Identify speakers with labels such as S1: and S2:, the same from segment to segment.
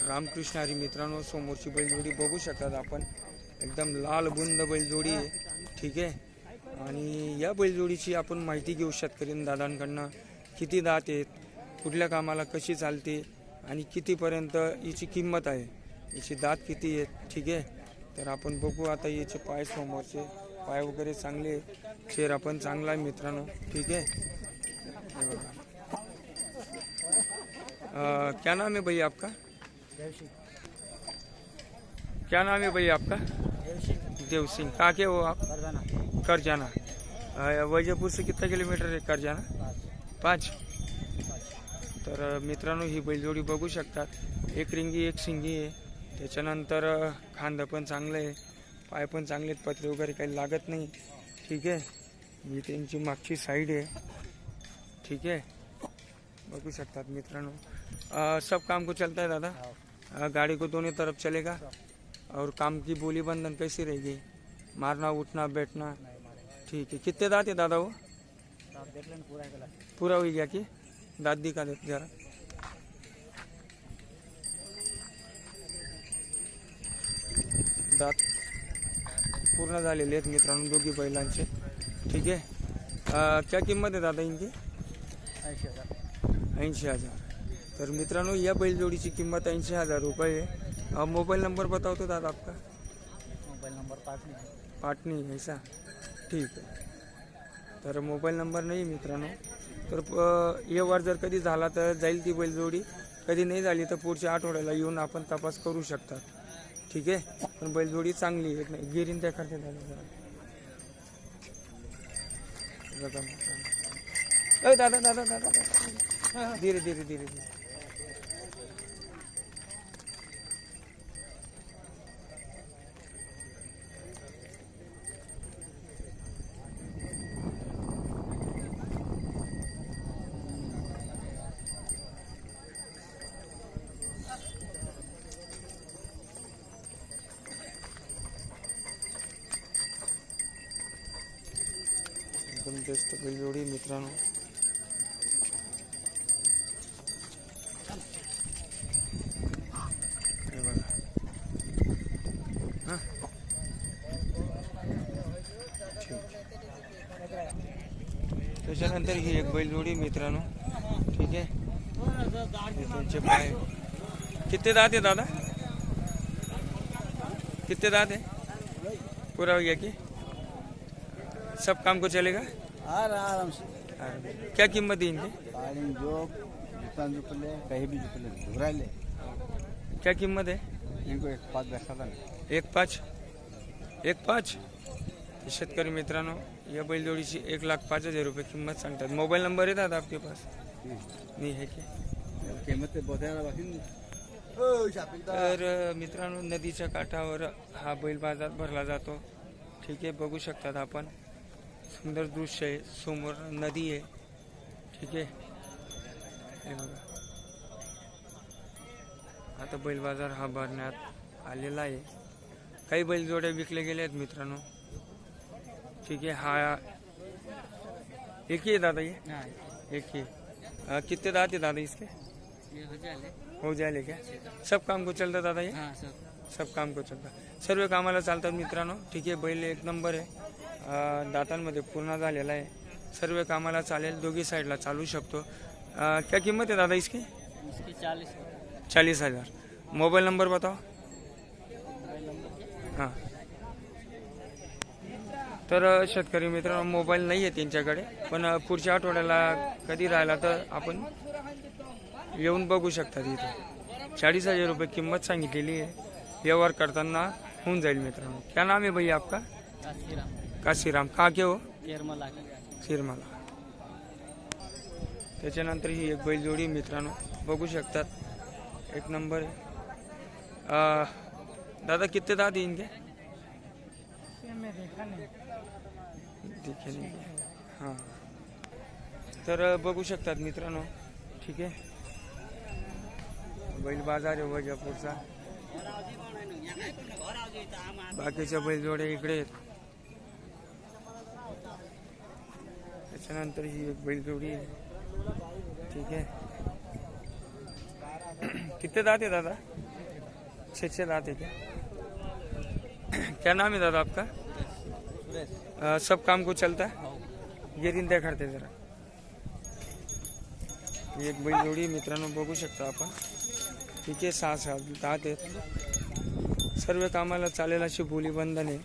S1: रामकृष्ण हरी मित्रांनो, समोरची बैलजोडी बघू शकतात आपण, एकदम लाल बुंद बैलजोडी आहे. ठीक आहे. आणि या बैलजोडीची आपण माहिती घेऊ शेतकरी दादांकडनं. किती दात आहेत, कुठल्या कामाला कशी चालते आणि कितीपर्यंत याची किंमत आहे, याची दात किती आहेत. ठीक आहे. तर आपण बघू आता याचे पाय, समोरचे पाय वगैरे चांगले, चेहरा पण चांगला आहे मित्रांनो. ठीक आहे. क्या नाम है भैया आपका? क्या नाम है भैया आपका? देव सिंह. कहाँ के हो आप? करजाना. वैजयपूर से कितना किलोमीटर आहे करजाना? 5. तर मित्रांनो ही बैलजोडी बघू शकतात. एक रिंगी एक शिंगी आहे. त्याच्यानंतर खांदा पण चांगलं आहे, पाय पण चांगले आहेत, पत्रे वगैरे काही लागत नाही. ठीक आहे. ही त्यांची मागची साईड आहे. ठीक है, बघू शकतात मित्रांनो. सब काम को चलता है दादा? गाड़ी को दोनों तरफ चलेगा? और काम की बोली बंधन कैसी रहेगी? मारना उठना बैठना? ठीक है. कितने दांत है दादा वो? पूरा हो गया कि दांत दिखा देते जरा. दांत पूर्ण झालेले आहेत मित्रांनो दोघी बैलांचे. ठीक है. क्या किंमत है दादा इनकी? 80,000. तर मित्रांनो या बैलजोडीची किंमत 80,000 रुपये आहे. मोबाईल नंबर बताओ तो दादा आपका.
S2: मोबाईल नंबर
S1: पाटनी ऐसा. ठीक आहे. तर मोबाईल नंबर नाही मित्रांनो. तर व्यवहार जर कधी झाला तर जाईल ती बैलजोडी, कधी नाही झाली तर पुढच्या आठवड्याला येऊन आपण तपास करू शकतात. ठीक आहे. पण बैलजोडी चांगली आहे. नाही गिरीन त्या करते दादा. दादा धीरे धीरे धीरे धीरे. एकदम बेस्ट बैलजोडी मित्रांनो. त्याच्यानंतर ही एक बैलजोडी मित्रांनो. ठीक आहे. त्यांचे पाय कितने दांत है दादा? कितने दांत है? पूरा हो गया कि सब काम को चलेगा?
S2: आराम से.
S1: क्या किंमत है इनकी?
S2: जो झुकले कहीं भी झुकले.
S1: क्या किंमत है
S2: इनको 1,5,10,000.
S1: 1,5,1,5. शेतकरी मित्रांनो या बैलजोडीची 1,05,000 रुपये किंमत सांगतात. मोबाईल नंबर आहे दादा आपके पास? नहीं है की.
S2: किंमत
S1: तर मित्रांनो नदीच्या काठावर हा बैल बाजार भरला जातो. ठीक आहे. बघू शकतात आपण, सुंदर दृश्य आहे, समोर नदी आहे. ठीक आहे. हे बघा आता बैल बाजार हा भरण्यात आलेला आहे. काही बैलजोड्या विकले गेले आहेत मित्रांनो. ठीक है. हाँ एक ही है दादा ये? एक ही. कितने दांत है दादा इसके? हो जाएले क्या? सब काम को चलता दादा ये? सब काम को चलता, सर्व कामाला चालतात मित्रांनो. ठीक आहे. बैल एक नंबर आहे, दातांमध्ये पूर्ण झालेला आहे, सर्व कामाला चालेल, दोघी साईडला चालू शकतो. क्या किंमत है दादा इसकी? 40,000. मोबाईल नंबर बताओ. हां. तर शेतकरी मित्रांनो मोबाईल नाही आहे त्यांच्याकडे, पण पुढच्या आठवड्याला कधी राहिला तर आपण येऊन बघू शकतात. इथे 40,000 रुपये किंमत सांगितलेली आहे. व्यवहार करताना होऊन जाईल मित्रांनो. क्या नाम है भैया आपका? काशीराम. कहाँ के हो? शिरमाला. त्याच्यानंतर ही एक बैलजोडी मित्रांनो बघू शकतात, एक नंबर आहे. दादा कितने दांत है इनके? दिखे नहीं. हां. तर बघू शकतात मित्रांनो. ठीक आहे. बैल बाजार आहे वैजापूरचा. बाकीच्या बैलजोड्या इकडे आहेत. त्याच्यानंतर ही एक बैलजोडी आहे. ठीक आहे. कितने दांत है दादा? छः दांत है क्या? क्या नाम है दादा आपका?
S2: सुरेश
S1: सब काम को चलता है? गिरिंद्या करते जरा. एक बैल जोडी मित्रांनो बघू शकता आपण. ठीक आहे, 6 दात आहेत. सर्व कामाला चालेल अशी बोली बंधन आहे.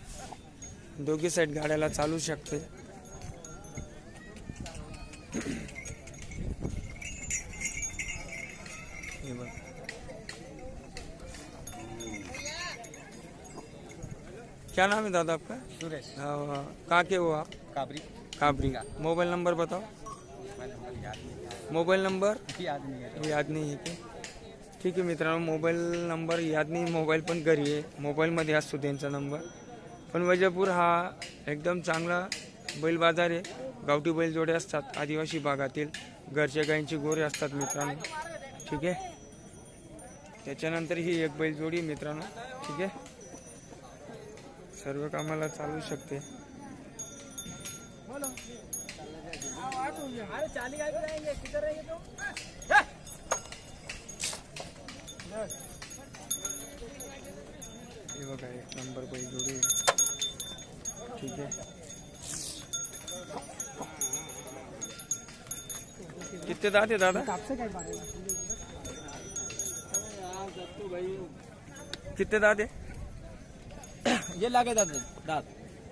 S1: दोघी साईड गाड्याला चालू शकते. हे बघ. क्या नाम है दादा आपका?
S2: सुरेश
S1: कहाँ के हो आप?
S2: काबरी
S1: काबरी. मोबाइल नंबर बताओ. मोबाइल नंबर
S2: याद नहीं है.
S1: याद नाही आहे की? ठीक आहे मित्रांनो, मोबाईल नंबर याद नाही. मोबाईल पण घरी आहे, मोबाईलमध्ये असतो त्यांचा नंबर. पण वैजापूर हा एकदम चांगला बैल बाजार आहे. गावठी बैल जोडे असतात आदिवासी भागातील. घरच्या गायींची गोरे असतात मित्रांनो. ठीक आहे. त्याच्यानंतर ही एक बैल जोडी मित्रांनो. ठीक आहे, सर्व कामाला चालू शकते. हे बघा, एक नंबर बैल जोडी आहे. ठीक आहे. कितने दांत है दादा? कितने दांत है?
S2: ये लागे दांत दांत.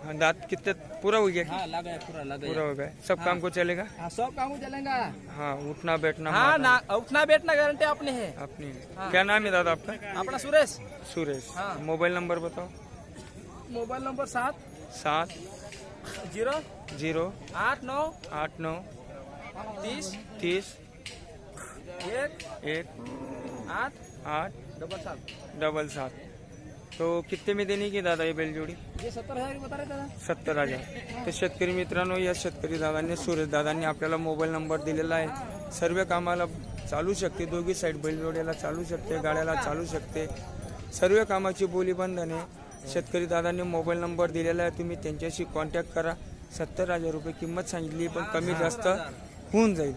S1: हाँ, दांत कितने पूरा हो गया?
S2: हाँ लगा है, पूरा लगा
S1: पूरा हो गया. सब काम को चलेगा?
S2: हाँ सब काम चलेगा.
S1: हाँ, उठना बैठना
S2: हाँ
S1: मारना
S2: ना, उठना बैठना गारंटी अपने है.
S1: अपनी.
S2: हाँ.
S1: क्या नाम है दादा आपका?
S2: अपना सुरेश.
S1: सुरेश.
S2: हाँ.
S1: मोबाइल नंबर बताओ.
S2: Mobile number 7 0
S1: 0
S2: 8 9
S1: 8 9
S2: 30
S1: 30
S2: 1
S1: 1
S2: 8
S1: 8
S2: 7
S1: 7. तो कितने में देने की दादा ये बैल जोडी?
S2: ये 70,000 बता रहे दादा.
S1: 70,000. तर शेतकरी मित्रांनो, या शेतकरी दादांनी, सुरेश दादांनी आपल्याला मोबाईल नंबर दिलेला आहे. सर्व कामाला चालू शकते. दोघी साईड बैल जोड्याला चालू शकते, गाड्याला चालू शकते. सर्व कामाची बोली बंधन आहे. शेतकरी दादांनी मोबाईल नंबर दिलेला आहे. तुम्ही त्यांच्याशी कॉन्टॅक्ट करा. 70,000 रुपये किंमत सांगितली, पण कमी जास्त होऊन जाईल.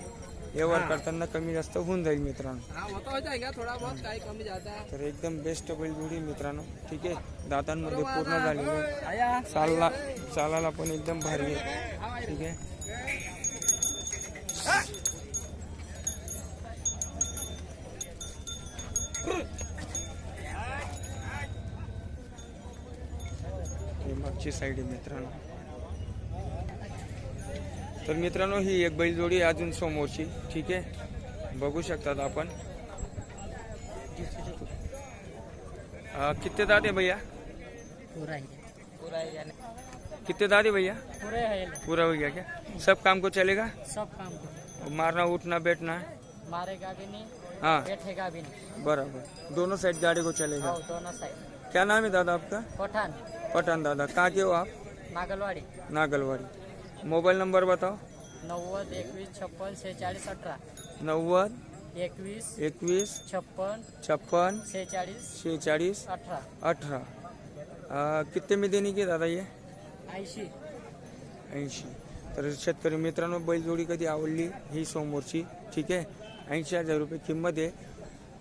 S1: व्यवहार करताना कमी जास्त होऊन जाईल मित्रांनो.
S2: हाँ वो तो हो जाएगा, थोड़ा बहुत काही कमी जाता है.
S1: तर एकदम बेस्ट बैल जोडी मित्रांनो. ठीक आहे, दातांमध्ये पूर्ण झालेली आहे.
S2: आया
S1: चालायला पण एकदम भारी आहे. ठीक आहे. ही मागची साईड आहे मित्रांनो. तर मित्रांनो, ही एक बैल जोडी आहे अजून समोरची. ठीक आहे, बघू शकतात आपण. कितने दांत है भैया?
S2: पूरा ही
S1: कितने दांत है भैया? पूरा हो गया क्या? सब काम को चलेगा?
S3: सब काम को
S1: मारना उठना बैठना?
S3: मारेगा भी नहीं,
S1: हाँ
S3: बैठेगा भी नहीं.
S1: बराबर. दोनों साइड गाड़ी को चलेगा.
S3: हो, दोनों साइड.
S1: क्या नाम है दादा आपका?
S3: पठान
S1: पठान दादा. कहाँ के हो आप?
S3: नागलवाड़ी.
S1: नागलवाड़ी. मोबाइल नंबर बताओ.
S3: 90 21 56 46 18.
S1: 90
S3: 21
S1: 21
S3: 56
S1: 56
S3: 46
S1: 46
S3: 18.
S1: 18. कितने में देने की दादा ये?
S3: 80.
S1: 80. तर शेतकरी मित्रांनो, बैलजोडी कधी आवडली ही समोरची. ठीक आहे, 80,000 रुपये किंमत आहे.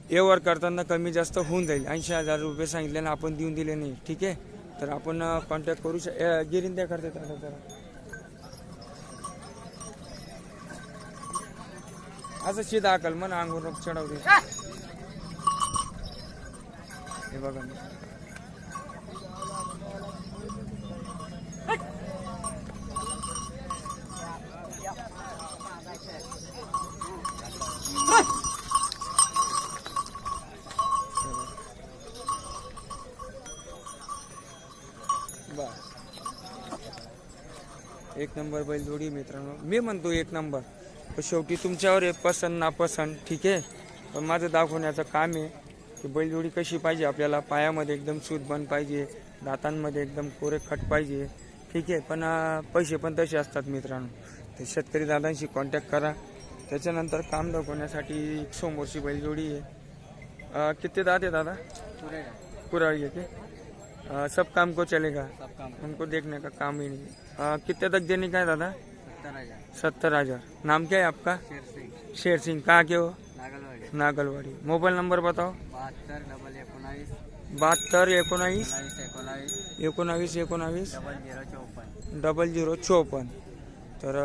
S1: व्यवहार करताना कमी जास्त होऊन जाईल. 80,000 रुपये सांगितल्यानं आपण देऊन दिले नाही. ठीक आहे, तर आपण कॉन्टॅक्ट करू गिरिंद्या करते दादा जरा. असं शिदा अकल म्हणा, अंगूर चढवते. हे बघा मी. एक नंबर बैलजोडी मित्रांनो. मी म्हणतो एक नंबर, पण शेवटी तुमच्यावर आहे पसंत नापसंत. ठीक आहे, पण माझं दाखवण्याचं काम आहे की बैलजोडी कशी पाहिजे आपल्याला. पायामध्ये एकदम सूतबंद पाहिजे, दातांमध्ये एकदम कोरे खट पाहिजे. ठीक आहे, पण पैसे पण तसे असतात मित्रांनो. ते शेतकरी दादांशी कॉन्टॅक्ट करा. त्याच्यानंतर काम दाखवण्यासाठी समोरची बैलजोडी आहे. कितने दात है दादा? पूरा है क्या? सब काम को चलेगा?
S2: सब काम
S1: हमको देखने का काम ही नहीं. कितने तक देने का है दादा?
S2: 70,000.
S1: 70,000. नाम क्या है आपका?
S2: शेर सिंह
S1: शेर सिंह. कहाँ के हो?
S2: नागलवाड़ी.
S1: नागलवाड़ी. मोबाइल नंबर बताओ.
S2: 72 119
S1: 72 19
S2: 19
S1: 19
S2: 0054
S1: तर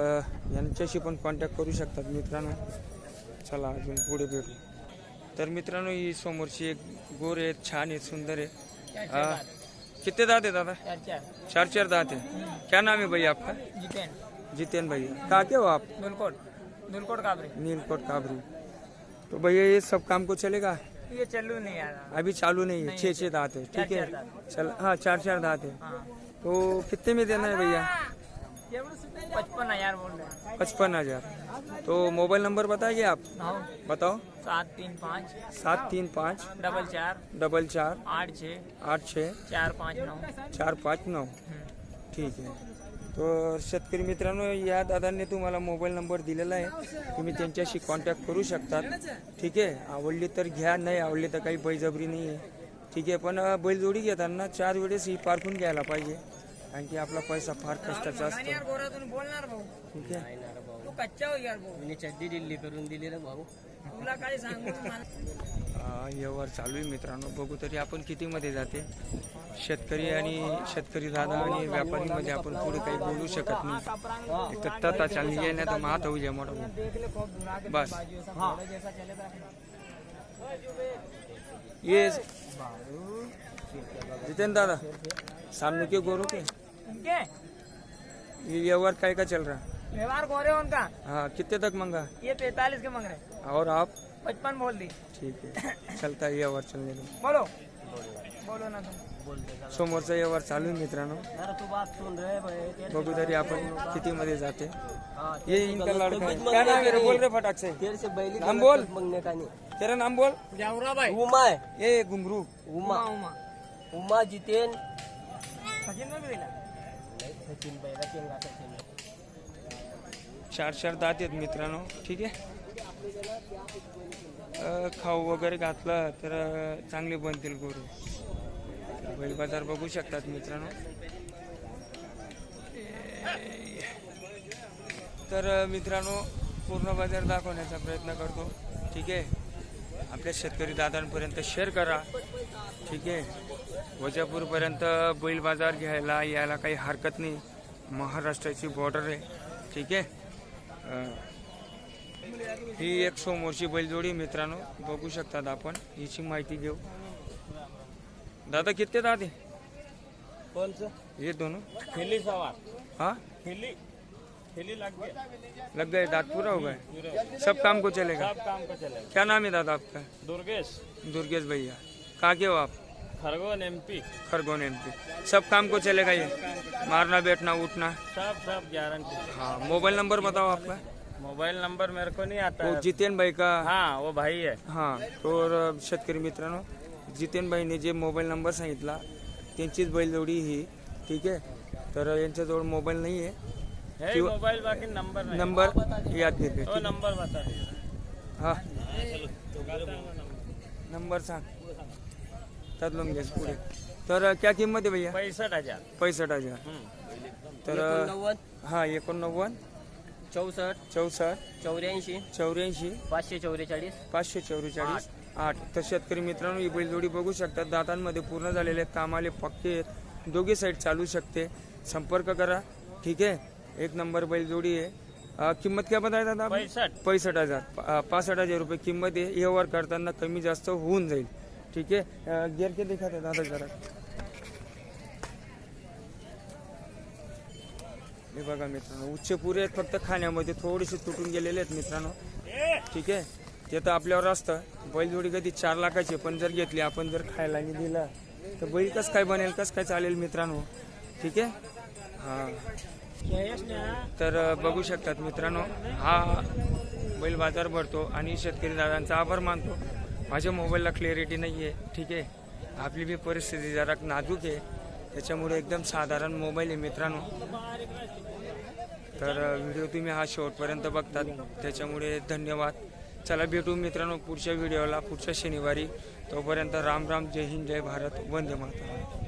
S1: यांच्याशी पण कॉन्टॅक्ट करू शकतात मित्रांनो. चला अजून पुढे भेटू. तर मित्रांनो ही समोरची एक गोर आहे, छान आहे, सुंदर आहे. कितने दांत है दादा? 4 दांत है. क्या नाम है भैया आपका? जितेन भैया. कहाँ के हो आप?
S3: नुलकोट काबरी.
S1: नीलकोट काबरी. तो भैया ये सब काम को चलेगा?
S3: ये चालू नहीं आ रहा.
S1: अभी चालू नहीं है. 6 दांत है. ठीक है. चल हाँ 4 दांत है. तो कितने में देना है भैया?
S3: 55,000 बोल रहे हैं.
S1: 55,000. तो मोबाइल नंबर बताइए आप. बताओ.
S3: 735
S1: 735
S3: 44
S1: 44
S3: 86
S1: 86
S3: 459.
S1: 459. ठीक आहे. तो शेतकरी मित्रांनो या दादांनी तुम्हाला मोबाईल नंबर दिलेला आहे, तुम्ही त्यांच्याशी कॉन्टॅक्ट करू शकतात. ठीक आहे. आवडली तर घ्या, नाही आवडली तर काही बळजबरी नाही आहे. ठीक आहे. पण बैलजोडी घेताना 4 वेळेस ही पारखून घ्यायला पाहिजे, कारण की आपला पैसा फार कष्टाचा असतो.
S3: बोलणार भाऊ.
S1: ठीक आहे.
S3: तू कच्चा हो यार भाऊ.
S2: मी चड्डी दिल्ली करून दिली रे भाऊ.
S3: तुला काय सांगू.
S1: व्यवहार चालू आहे मित्रांनो. बघू तरी आपण किती मध्ये जाते. शेतकरी दादा आणि व्यापारी मध्ये आपण पुढे काही बोलू शकत नाही. एक तर तता चालली आहे ना तर मात होऊ द्या मोठा बस. ये जितेन दादा सामने के गोरों के ये व्यवहार काय का चल रहा?
S3: व्यवहार गोरे उनका.
S1: हाँ कितने तक मांगा?
S3: ये 43 के मांग रहे.
S1: और आप?
S3: 55 बोल दी.
S1: ठीक है. चलता है व्यवहार चलने दो.
S3: बोलो बोलो ना तुम.
S1: समोरचा व्यवहार चालू आहे मित्रांनो.
S2: तू बात सुन रहे भाई.
S1: बघू तरी आपण किती मध्ये जाते. ये इनका लड़का है. क्या नाम है रे? बोल रे फटाक से.
S2: तेरे से बैली
S1: नाम बोल.
S2: मांगने का नहीं.
S1: तेरा नाम बोल.
S3: जावरा भाई.
S2: उमा है.
S1: ये घुंगरू.
S2: उमा
S3: उमा
S2: उमा जितेन.
S3: सचिन में भी दिला.
S2: सचिन बैला केंगा सचिन.
S1: 4 दात आहेत मित्रांनो. ठीक आहे. खाऊ वगैरे घातला तर चांगले बनतील गोरू. बैल बाजार बघू शकतात मित्रांनो. तर मित्रांनो पूर्ण बाजार दाखवण्याचा प्रयत्न करतो. ठीक आहे. आपल्या शेतकरी दादांपर्यंत शेअर करा. ठीक आहे. वजापूरपर्यंत बैल बाजार घ्यायला यायला काही हरकत नाही. महाराष्ट्राची बॉर्डर आहे. ठीक आहे. ही एक समोरची बैलजोडी मित्रांनो बघू शकतात आपण. हिची माहिती घेऊ. दादा कितने दांत है?
S2: कौन सा?
S1: ये दोनों.
S2: खिल्ली सवार.
S1: हाँ
S2: खिल्ली लग गया.
S1: लग गए. दांत पूरा हो गए. सब काम को चलेगा.
S2: सब काम को चलेगा.
S1: क्या नाम है दादा आपका? दुर्गेश भैया. कहाँ के हो आप?
S2: खरगोन MP.
S1: खरगोन MP. सब काम को चलेगा ये? मारना बैठना उठना
S2: सब गारंटी.
S1: हाँ. मोबाइल नंबर बताओ आपका.
S2: मोबाइल नंबर मेरे को नहीं आता
S1: वो
S2: है.
S1: जितेन भाई का.
S2: हाँ वो भाई है.
S1: हां. तो शेतकरी मित्रांनो जितेन भाईने जे मोबाईल नंबर सांगितला त्यांचीच बैलजोडी ही. ठीक आहे. तर यांच्याजवळ मोबाईल नाही आहे. किंवा
S2: मोबाइल बाकी नंबर नहीं.
S1: नंबर याद घेते.
S2: वो नंबर बता दीजिए.
S1: हा नंबर सांग. तदलून घ्यास पुढे. तर क्या किंमत आहे भैया?
S2: 65,000.
S1: 65,000. तर
S2: 89
S1: हा 89
S2: 64
S1: 64
S2: 84
S1: 84
S2: 544
S1: 544 8. तर शेतकरी मित्रांनो ही बैलजोडी बघू शकतात. दातांमध्ये पूर्ण झालेले कामाले पक्के आहेत. दोघी साईड चालू शकते. संपर्क करा. ठीक आहे. एक नंबर बैलजोडी आहे. किंमत क्या बताया दादा? 65,000. 65,000 रुपये किंमत आहे. व्यवहार करताना कमी जास्त होऊन जाईल. ठीक आहे. गियर के दिखा दे दादा जरा. हे बघा मित्रांनो उच्च पुरे आहेत. फक्त खाण्यामध्ये थोडेसे तुटून गेलेले आहेत मित्रांनो. ठीक आहे. ते तर आपल्यावर असतं. बैलजोडी कधी 4 लाखाची पण जर घेतली आपण जर खायला नाही दिला तर बैल कसं काय बनेल, कसं काय चालेल मित्रांनो. ठीक आहे. हां. तर बघू शकतात मित्रांनो हा बैल बाजार भरतो आणि शेतकरी दादांचा आभार मानतो. माझ्या मोबाईलला क्लॅरिटी नाही आहे. ठीक आहे. आपली बी परिस्थिती जरा नाजूक आहे त्याच्यामुळे एकदम साधारण मोबाईल आहे मित्रांनो. तर व्हिडिओ तुम्ही हा शेवटपर्यंत बघतात त्याच्यामुळे धन्यवाद. चला भेटू मित्रांनो पुढच्या व्हिडिओला पुढच्या शनिवारी. तोपर्यंत राम राम. जय हिंद जय भारत. वंदे मातरम.